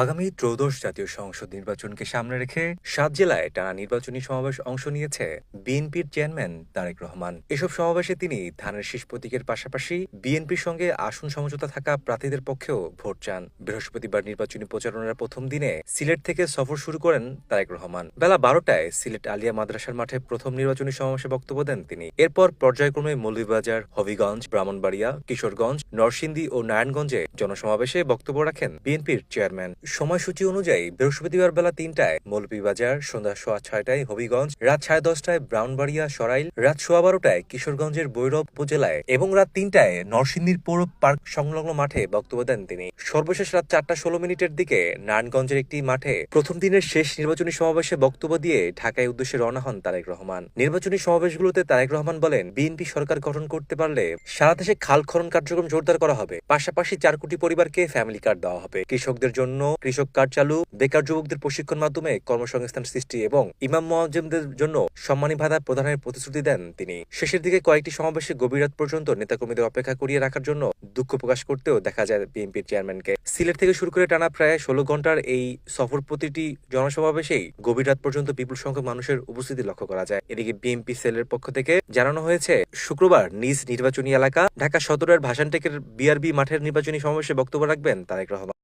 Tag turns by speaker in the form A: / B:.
A: আগামী ত্রয়োদশ জাতীয় সংসদ নির্বাচনকে সামনে রেখে ৭ জেলায় টানা নির্বাচনী সমাবেশ অংশ নিয়েছে বিএনপির চেয়ারম্যান তারেক রহমান। এসব সমাবেশে তিনি ধানের শীষ প্রতীকের পাশাপাশি বিএনপির সঙ্গে আসন সমঝোতা থাকা প্রার্থীদের পক্ষেও ভোট চান। বৃহস্পতিবার নির্বাচনী প্রচারণার প্রথম দিনে সিলেট থেকে সফর শুরু করেন তারেক রহমান। বেলা ১২টায় সিলেট আলিয়া মাদ্রাসার মাঠে প্রথম নির্বাচনী সমাবেশে বক্তব্য দেন তিনি। এরপর পর্যায়ক্রমে মৌলভীবাজার, হবিগঞ্জ, ব্রাহ্মণবাড়িয়া, কিশোরগঞ্জ, নরসিংদী ও নারায়ণগঞ্জে জনসমাবেশে বক্তব্য রাখেন বিএনপির চেয়ারম্যান। সময়সূচি অনুযায়ী বৃহস্পতিবার বেলা ৩টায় মৌলভীবাজার, সন্ধ্যা ৬:৩০টায় হবিগঞ্জ, রাত ১০:৩০টায় ব্রাহ্মণবাড়িয়া সরাইল, রাত ১১:১২টায় কিশোরগঞ্জের ভৈরব উপজেলায় এবং রাত ৩টায় নরসিংদীর পৌর পার্ক সংলগ্ন মাঠে বক্তব্য দেন তিনি। সর্বশেষ রাত ৪:১৬ দিকে নারায়ণগঞ্জের একটি মাঠে প্রথম দিনের শেষ নির্বাচনী সমাবেশে বক্তব্য দিয়ে ঢাকায় উদ্দেশ্যে রওনা হন তারেক রহমান। নির্বাচনী সমাবেশগুলোতে তারেক রহমান বলেন, বিএনপি সরকার গঠন করতে পারলে সারা দেশে খাল খনন কার্যক্রম জোরদার করা হবে। পাশাপাশি ৪ কোটি পরিবারকে ফ্যামিলি কার্ড দেওয়া হবে। কৃষকদের জন্য কৃষক কার্ড চালু, বেকার যুবকদের প্রশিক্ষণ মাধ্যমে কর্মসংস্থান সৃষ্টি এবং ইমাম মুয়াজ্জিমদের জন্য সম্মানী ভাতা প্রদানের প্রতিশ্রুতি দেন তিনি। শেষের দিকে কয়েকটি সমাবেশে গভীর রাত পর্যন্ত নেতাকর্মীদের অপেক্ষা করিয়ে রাখার জন্য দুঃখ প্রকাশ করতেও দেখা যায় বিএনপির চেয়ারম্যানকে। সিলেট থেকে শুরু করে টানা প্রায় ১৬ ঘন্টার এই সফর প্রতিটি জনসমাবেশেই গভীর রাত পর্যন্ত বিপুল সংখ্যক মানুষের উপস্থিতি লক্ষ্য করা যায়। এদিকে বিএনপি সেলের পক্ষ থেকে জানানো হয়েছে, শুক্রবার নিজ নির্বাচনী এলাকা ঢাকা সদরের ভাসানটেকের বিআরবি মাঠের নির্বাচনী সমাবেশে বক্তব্য রাখবেন তারেক রহমান।